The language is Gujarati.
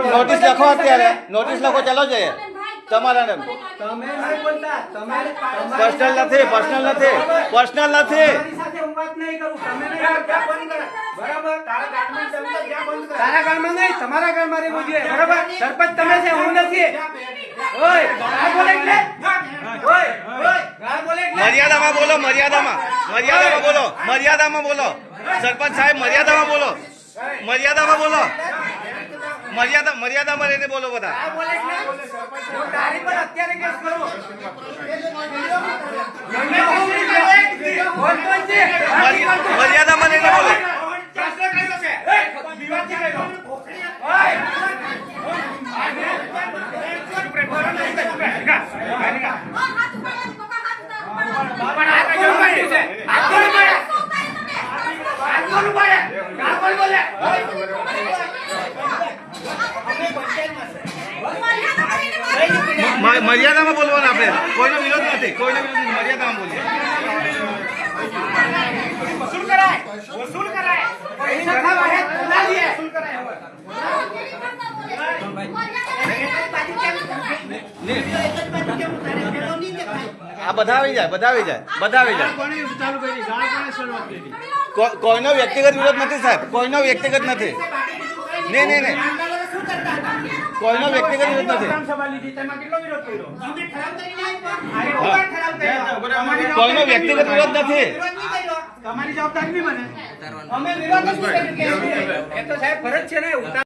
નોટિસ લખો અત્યારે નોટિસ લખો ચાલો જઈએ તમારા નામ પર્સનલ નથી તારા ગામમાં નહીં તમારા ગામમાં રહેવું જોઈએ બરાબર સરપંચ તમે છે હું નથી ઓય ગાળ બોલે એટલે ઓય ગાળ બોલે એટલે મર્યાદામાં બોલો સરપંચ સાહેબ મર્યાદામાં બોલો મર્યાદામાં રહીને બોલો બધા હું તારી પર અત્યારે કેસ કરું મર્યાદામાં રહીને બોલો મર્યાદામાં બોલવાનું આપણે કોઈનો વિરોધ નથી મર્યાદામાં બોલીએ વસૂલ કરાય પૈસા વાહે ખુલા દીએ વસૂલ કરાય આ બધા આવી જાય કોઈનો વ્યક્તિગત વિરોધ નથી સાહેબ કોઈનો વ્યક્તિગત નથી નહીં કોઈનો વ્યક્તિગત વિરોધ નથી કોઈનો વ્યક્તિગત વિરોધ નથી તમારી જવાબદારી નહીં બને અમે વિરોધ નથી કર્યો એ તો સાહેબ ફરજ છે ને